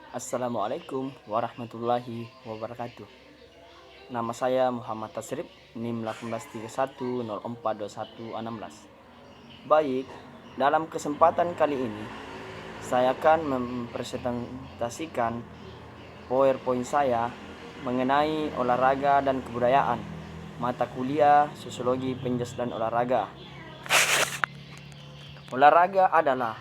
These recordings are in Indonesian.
Assalamualaikum warahmatullahi wabarakatuh. Nama saya Muhammad Tasrib, NIM 1831042116. Baik, dalam kesempatan kali ini saya akan mempresentasikan PowerPoint saya mengenai olahraga dan kebudayaan, mata kuliah Sosiologi Penjas dan Olahraga. Olahraga adalah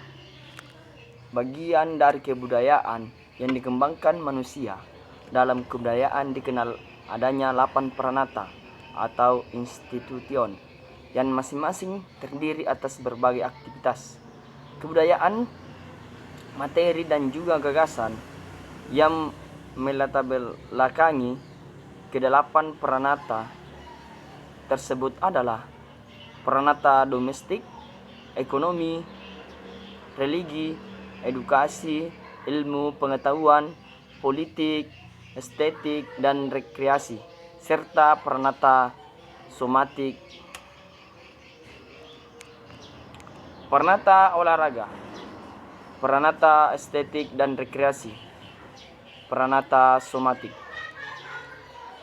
bagian dari kebudayaan yang dikembangkan manusia. Dalam kebudayaan dikenal adanya 8 peranata atau institution yang masing-masing terdiri atas berbagai aktivitas kebudayaan, materi dan juga gagasan yang melatar belakangi kedelapan peranata tersebut adalah peranata domestik, ekonomi, religi, edukasi, ilmu pengetahuan, politik, estetik, dan rekreasi, serta peranata somatik. Peranata olahraga, peranata estetik dan rekreasi, peranata somatik.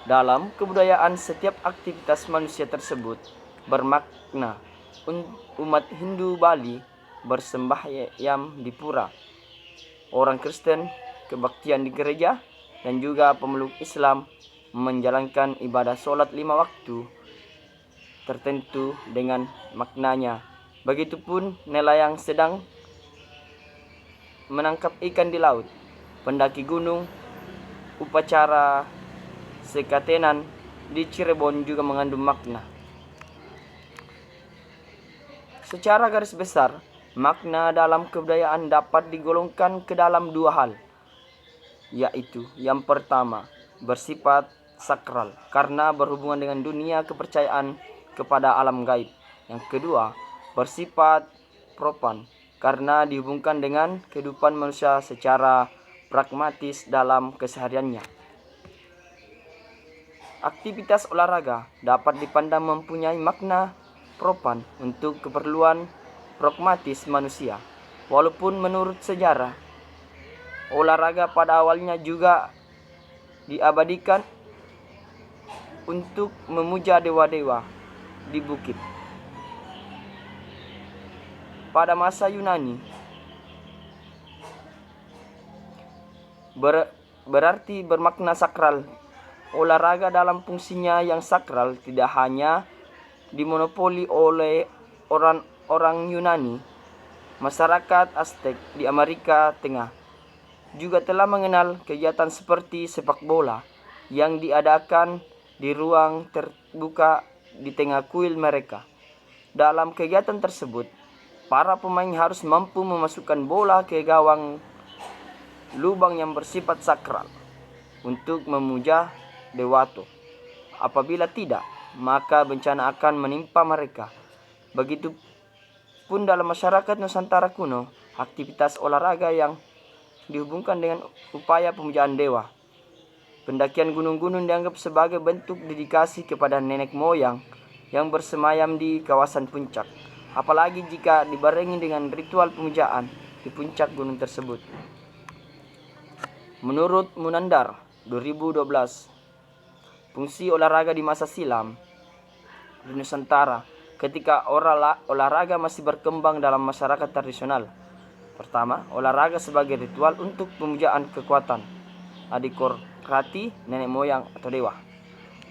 Dalam kebudayaan, setiap aktivitas manusia tersebut bermakna. Umat Hindu Bali bersembahyang di pura, orang Kristen kebaktian di gereja, dan juga pemeluk Islam menjalankan ibadah sholat 5 waktu tertentu dengan maknanya. Begitupun nelayan sedang menangkap ikan di laut, pendaki gunung, upacara sekatenan di Cirebon juga mengandung makna. Secara garis besar, makna dalam kebudayaan dapat digolongkan ke dalam 2 hal, yaitu yang pertama bersifat sakral karena berhubungan dengan dunia kepercayaan kepada alam gaib. Yang kedua bersifat profan karena dihubungkan dengan kehidupan manusia secara pragmatis dalam kesehariannya. Aktivitas olahraga dapat dipandang mempunyai makna profan untuk keperluan pragmatis manusia. Walaupun menurut sejarah, olahraga pada awalnya juga diabadikan untuk memuja dewa-dewa di bukit. Pada masa Yunani, berarti bermakna sakral. Olahraga dalam fungsinya yang sakral tidak hanya dimonopoli oleh orang Yunani. Masyarakat Aztec di Amerika Tengah juga telah mengenal kegiatan seperti sepak bola yang diadakan di ruang terbuka di tengah kuil mereka. Dalam kegiatan tersebut, para pemain harus mampu memasukkan bola ke gawang lubang yang bersifat sakral untuk memuja dewato. Apabila tidak, maka bencana akan menimpa mereka. Begitupun dalam masyarakat Nusantara kuno, aktivitas olahraga yang dihubungkan dengan upaya pemujaan dewa. Pendakian gunung-gunung dianggap sebagai bentuk dedikasi kepada nenek moyang yang bersemayam di kawasan puncak, apalagi jika dibarengi dengan ritual pemujaan di puncak gunung tersebut. Menurut Munandar 2012, fungsi olahraga di masa silam di Nusantara ketika olahraga masih berkembang dalam masyarakat tradisional. Pertama, olahraga sebagai ritual untuk pemujaan kekuatan adikorrati nenek moyang atau dewa.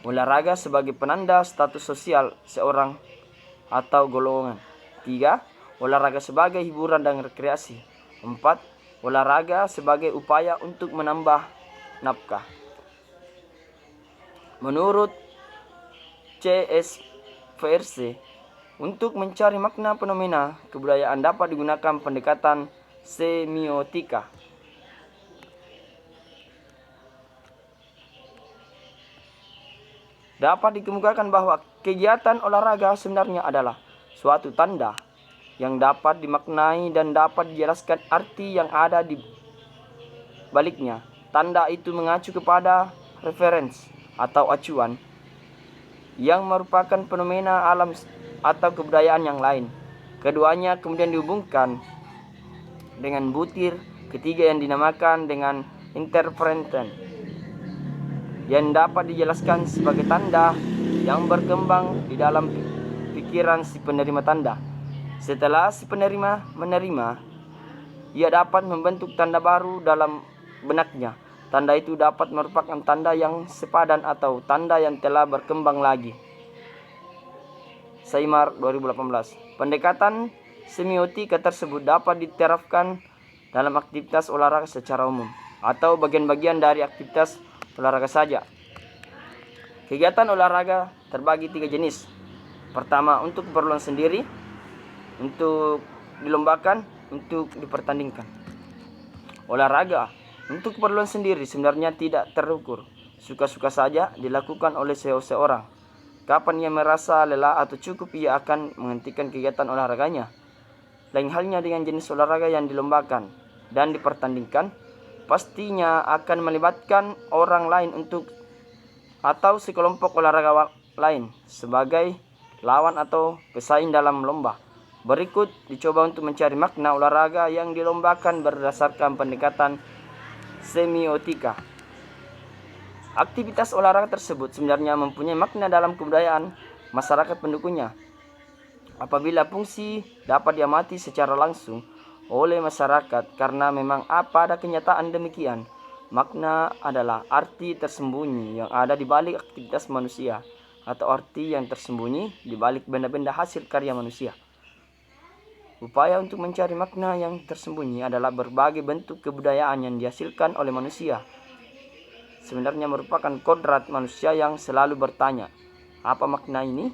Olahraga sebagai penanda status sosial seorang atau golongan. 3. Olahraga sebagai hiburan dan rekreasi. 4. Olahraga sebagai upaya untuk menambah nafkah. Menurut CSVRC, untuk mencari makna fenomena kebudayaan dapat digunakan pendekatan semiotika. Dapat dikemukakan bahwa kegiatan olahraga sebenarnya adalah suatu tanda yang dapat dimaknai dan dapat dijelaskan arti yang ada di baliknya. Tanda itu mengacu kepada referensi atau acuan yang merupakan fenomena alam atau kebudayaan yang lain. Keduanya kemudian dihubungkan dengan butir ketiga yang dinamakan dengan interferensen yang dapat dijelaskan sebagai tanda yang berkembang di dalam pikiran si penerima tanda. Setelah si penerima menerima, ia dapat membentuk tanda baru dalam benaknya. Tanda itu dapat merupakan tanda yang sepadan atau tanda yang telah berkembang lagi. Saimar 2018. Pendekatan semiotika tersebut dapat diterapkan dalam aktivitas olahraga secara umum atau bagian-bagian dari aktivitas olahraga saja. Kegiatan olahraga terbagi 3 jenis. Pertama, untuk keperluan sendiri, untuk dilombakan, untuk dipertandingkan. Olahraga untuk keperluan sendiri sebenarnya tidak terukur, suka-suka saja dilakukan oleh seseorang. Kapan ia merasa lelah atau cukup, ia akan menghentikan kegiatan olahraganya. Lain halnya dengan jenis olahraga yang dilombakan dan dipertandingkan, pastinya akan melibatkan orang lain atau sekelompok olahraga lain sebagai lawan atau pesaing dalam lomba. Berikut dicoba untuk mencari makna olahraga yang dilombakan berdasarkan pendekatan semiotika. Aktivitas olahraga tersebut sebenarnya mempunyai makna dalam kebudayaan masyarakat pendukungnya. Apabila fungsi dapat diamati secara langsung oleh masyarakat, karena memang pada kenyataan demikian, makna adalah arti tersembunyi yang ada di balik aktivitas manusia atau arti yang tersembunyi di balik benda-benda hasil karya manusia. Upaya untuk mencari makna yang tersembunyi adalah berbagai bentuk kebudayaan yang dihasilkan oleh manusia. Sebenarnya merupakan kodrat manusia yang selalu bertanya, apa makna ini?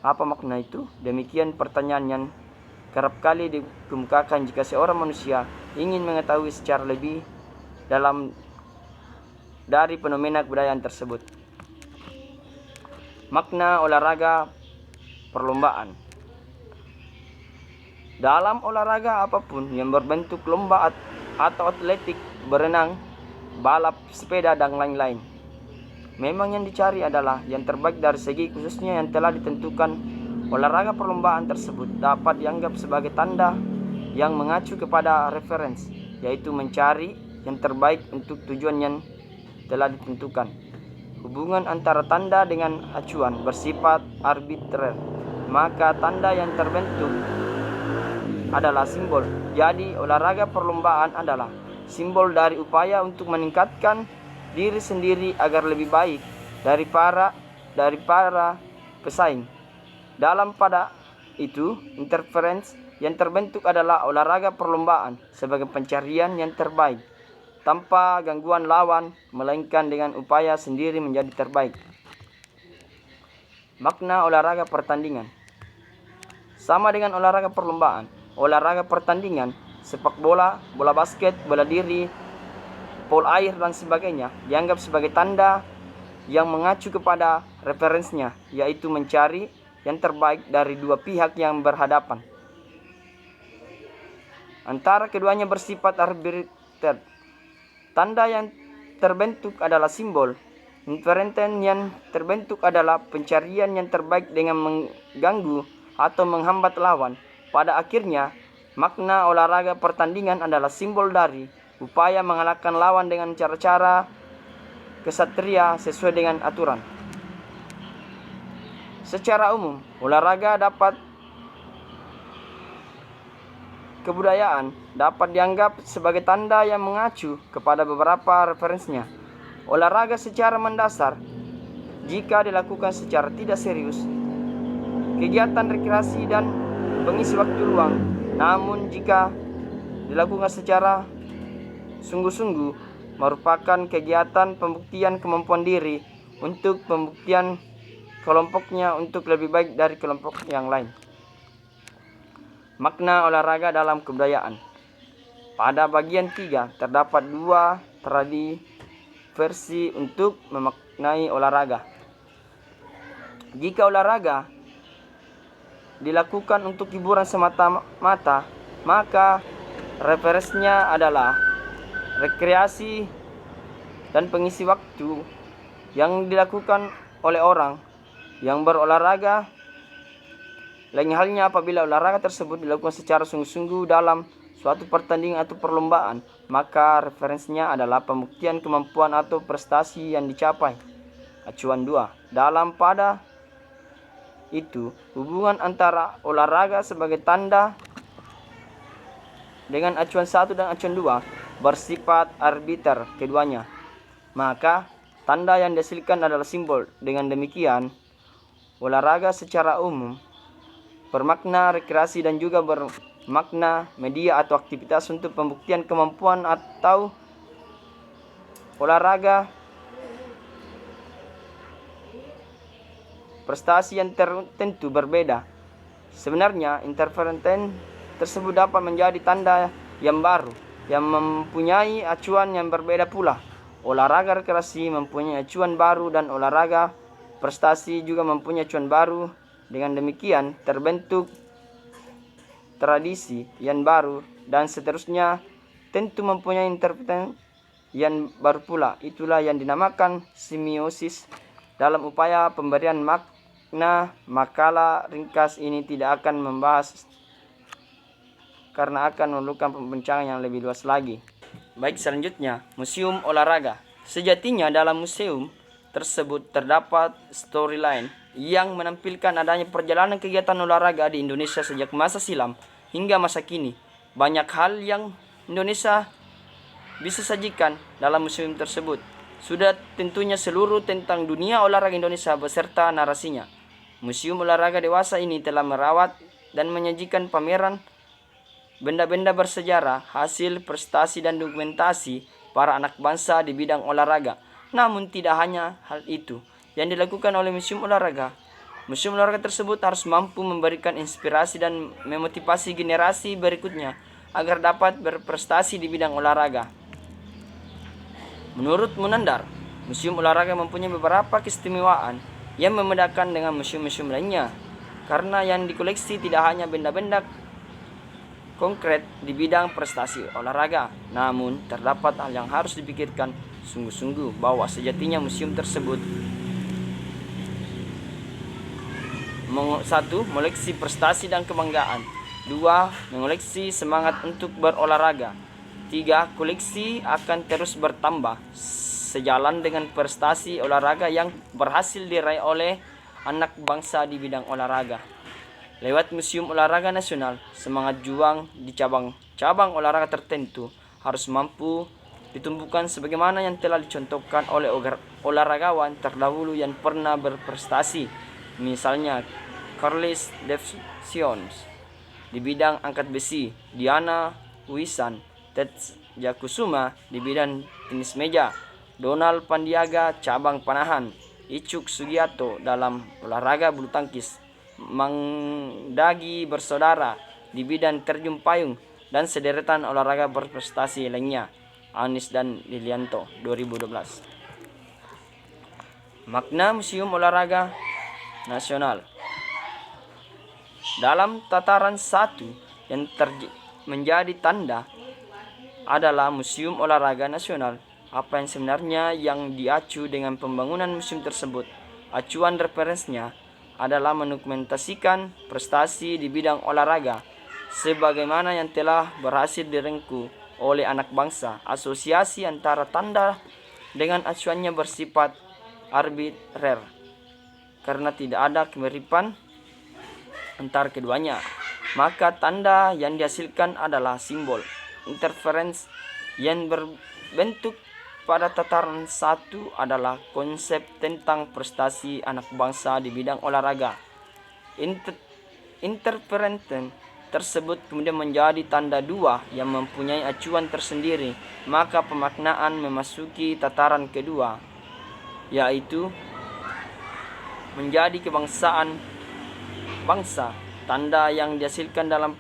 Apa makna itu? Demikian pertanyaan yang kerap kali dikemukakan jika seorang manusia ingin mengetahui secara lebih dalam dari fenomena kebudayaan tersebut. Makna olahraga perlombaan. Dalam olahraga apapun yang berbentuk lomba atau atletik, berenang, balap sepeda, dan lain-lain, memang yang dicari adalah yang terbaik dari segi khususnya yang telah ditentukan. Olahraga perlombaan tersebut dapat dianggap sebagai tanda yang mengacu kepada referensi, yaitu mencari yang terbaik untuk tujuan yang telah ditentukan. Hubungan antara tanda dengan acuan bersifat arbitrer, maka tanda yang terbentuk adalah simbol. Jadi olahraga perlombaan adalah simbol dari upaya untuk meningkatkan diri sendiri agar lebih baik dari para pesaing. Dalam pada itu, interference yang terbentuk adalah olahraga perlombaan sebagai pencarian yang terbaik tanpa gangguan lawan, melainkan dengan upaya sendiri menjadi terbaik. Makna olahraga pertandingan. Sama dengan olahraga perlombaan, olahraga pertandingan, sepak bola, bola basket, bola diri, polo air, dan sebagainya, dianggap sebagai tanda yang mengacu kepada referensinya, yaitu mencari yang terbaik dari dua pihak yang berhadapan. Antara keduanya bersifat arbiter. Tanda yang terbentuk adalah simbol. Inferenten yang terbentuk adalah pencarian yang terbaik dengan mengganggu atau menghambat lawan. Pada akhirnya, makna olahraga pertandingan adalah simbol dari upaya mengalahkan lawan dengan cara-cara kesatria sesuai dengan aturan. Secara umum, olahraga kebudayaan dapat dianggap sebagai tanda yang mengacu kepada beberapa referensinya. Olahraga secara mendasar, jika dilakukan secara tidak serius, kegiatan rekreasi dan pengisi waktu luang. Namun jika dilakukan secara sungguh-sungguh, merupakan kegiatan pembuktian kemampuan diri untuk pembuktian kelompoknya untuk lebih baik dari kelompok yang lain. Makna olahraga dalam kebudayaan. Pada bagian 3 terdapat 2 versi untuk memaknai olahraga. Jika olahraga dilakukan untuk hiburan semata-mata, maka referensinya adalah rekreasi dan pengisi waktu yang dilakukan oleh orang yang berolahraga. Lain halnya apabila olahraga tersebut dilakukan secara sungguh-sungguh dalam suatu pertandingan atau perlombaan, maka referensinya adalah pembuktian kemampuan atau prestasi yang dicapai. Acuan 2. Dalam pada itu, hubungan antara olahraga sebagai tanda dengan acuan 1 dan acuan 2 bersifat arbiter keduanya. Maka tanda yang dihasilkan adalah simbol. Dengan demikian, olahraga secara umum bermakna rekreasi dan juga bermakna media atau aktivitas untuk pembuktian kemampuan atau olahraga prestasi yang tertentu berbeda. Sebenarnya, interferensen tersebut dapat menjadi tanda yang baru, yang mempunyai acuan yang berbeda pula. Olahraga rekreasi mempunyai acuan baru dan olahraga prestasi juga mempunyai acuan baru. Dengan demikian, terbentuk tradisi yang baru dan seterusnya tentu mempunyai interferensen yang baru pula. Itulah yang dinamakan semiosis. Dalam upaya pemberian makna, makalah ringkas ini tidak akan membahas karena akan memerlukan pembincangan yang lebih luas lagi. Baik, selanjutnya, museum olahraga. Sejatinya dalam museum tersebut terdapat storyline yang menampilkan adanya perjalanan kegiatan olahraga di Indonesia sejak masa silam hingga masa kini. Banyak hal yang Indonesia bisa sajikan dalam museum tersebut. Sudah tentunya seluruh tentang dunia olahraga Indonesia beserta narasinya. Museum olahraga dewasa ini telah merawat dan menyajikan pameran benda-benda bersejarah, hasil prestasi dan dokumentasi para anak bangsa di bidang olahraga. Namun tidak hanya hal itu yang dilakukan oleh museum olahraga. Museum olahraga tersebut harus mampu memberikan inspirasi dan memotivasi generasi berikutnya agar dapat berprestasi di bidang olahraga. Menurut Munandar, museum olahraga mempunyai beberapa keistimewaan yang membedakan dengan museum-museum lainnya, karena yang dikoleksi tidak hanya benda-benda konkret di bidang prestasi olahraga, namun terdapat hal yang harus dipikirkan sungguh-sungguh bahwa sejatinya museum tersebut 1. Mengoleksi prestasi dan kebanggaan. 2. Mengoleksi semangat untuk berolahraga. 3. Koleksi akan terus bertambah sejalan dengan prestasi olahraga yang berhasil diraih oleh anak bangsa di bidang olahraga. Lewat Museum Olahraga Nasional, semangat juang di cabang-cabang olahraga tertentu harus mampu ditumbuhkan sebagaimana yang telah dicontohkan oleh olahragawan terdahulu yang pernah berprestasi. Misalnya Carles Defsions di bidang angkat besi, Diana Wisan Tetjakusuma di bidang tenis meja, Donald Pandiaga cabang panahan, Icuk Sugiarto dalam olahraga bulu tangkis, Mangdagi bersaudara di bidang terjun payung, dan sederetan olahraga berprestasi lainnya. Anis dan Lilianto 2012. Makna Museum Olahraga Nasional. Dalam tataran 1 yang menjadi tanda adalah Museum Olahraga Nasional. Apa yang sebenarnya yang diacu dengan pembangunan museum tersebut? Acuan referensinya adalah mendokumentasikan prestasi di bidang olahraga sebagaimana yang telah berhasil direngkuh oleh anak bangsa. Asosiasi antara tanda dengan acuannya bersifat arbitrer karena tidak ada kemiripan antara keduanya. Maka tanda yang dihasilkan adalah simbol. Interference yang berbentuk pada tataran 1 adalah konsep tentang prestasi anak bangsa di bidang olahraga. Interferensen tersebut kemudian menjadi tanda 2 yang mempunyai acuan tersendiri. Maka pemaknaan memasuki tataran kedua, yaitu menjadi kebangsaan bangsa. Tanda yang dihasilkan dalam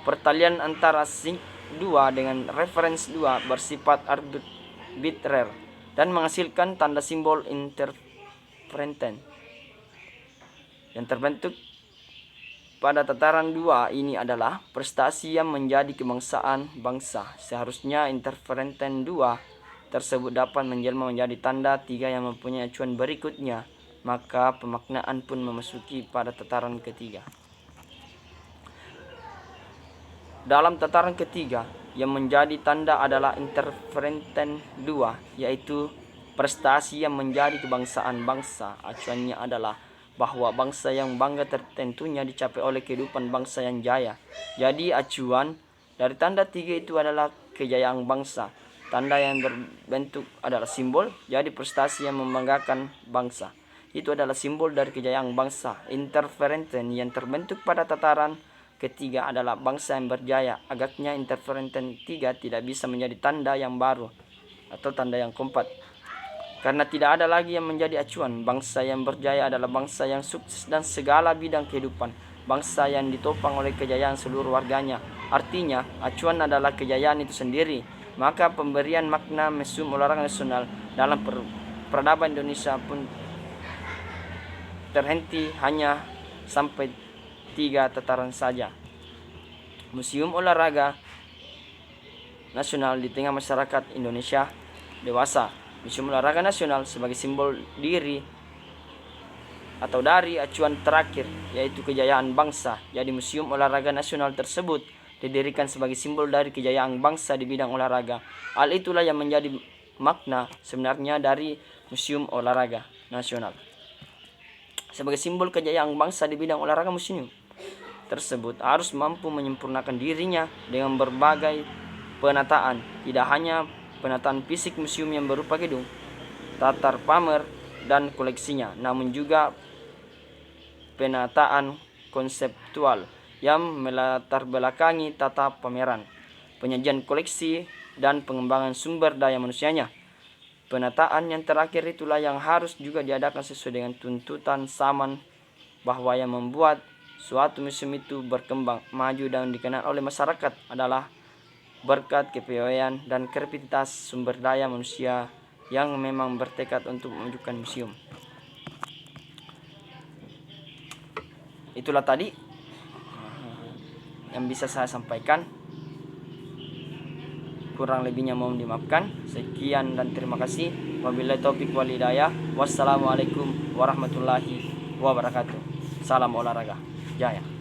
pertalian antara 2 dengan referensi 2 bersifat arbitrer dan menghasilkan tanda simbol interferensen yang terbentuk pada tataran 2 ini adalah prestasi yang menjadi kebangsaan bangsa. Seharusnya interferensen 2 tersebut dapat menjelma menjadi tanda 3 yang mempunyai acuan berikutnya. Maka pemaknaan pun memasuki pada tataran ketiga. Dalam tataran ketiga, yang menjadi tanda adalah interferenten 2, yaitu prestasi yang menjadi kebangsaan bangsa. Acuannya adalah bahwa bangsa yang bangga tertentunya dicapai oleh kehidupan bangsa yang jaya. Jadi acuan dari tanda 3 itu adalah kejayaan bangsa. Tanda yang berbentuk adalah simbol, jadi prestasi yang membanggakan bangsa. Itu adalah simbol dari kejayaan bangsa. Interferenten yang terbentuk pada tataran ketiga adalah bangsa yang berjaya. Agaknya interferenten 3 tidak bisa menjadi tanda yang baru atau tanda yang keempat, karena tidak ada lagi yang menjadi acuan. Bangsa yang berjaya adalah bangsa yang sukses dan segala bidang kehidupan. Bangsa yang ditopang oleh kejayaan seluruh warganya. Artinya, acuan adalah kejayaan itu sendiri. Maka pemberian makna Museum Olahraga Nasional dalam peradaban Indonesia pun terhenti hanya sampai 3 tataran saja. Museum Olahraga Nasional di tengah masyarakat Indonesia dewasa. Museum Olahraga Nasional sebagai simbol diri atau dari acuan terakhir, yaitu kejayaan bangsa. Jadi Museum Olahraga Nasional tersebut didirikan sebagai simbol dari kejayaan bangsa di bidang olahraga. Hal itulah yang menjadi makna sebenarnya dari Museum Olahraga Nasional. Sebagai simbol kejayaan bangsa di bidang olahraga, museum tersebut harus mampu menyempurnakan dirinya dengan berbagai penataan. Tidak hanya penataan fisik museum yang berupa gedung, tatar pamer, dan koleksinya, namun juga penataan konseptual yang melatar belakangi tata pameran, penyajian koleksi, dan pengembangan sumber daya manusianya. Penataan yang terakhir itulah yang harus juga diadakan sesuai dengan tuntutan zaman, bahwa yang membuat suatu museum itu berkembang, maju, dan dikenal oleh masyarakat adalah berkat kepiawaian dan kreativitas sumber daya manusia yang memang bertekad untuk memajukan museum. Itulah tadi yang bisa saya sampaikan. Kurang lebihnya mohon dimaafkan. Sekian dan terima kasih. Wabillahi taufik wal hidayah. Wassalamualaikum warahmatullahi wabarakatuh. Salam olahraga jaya.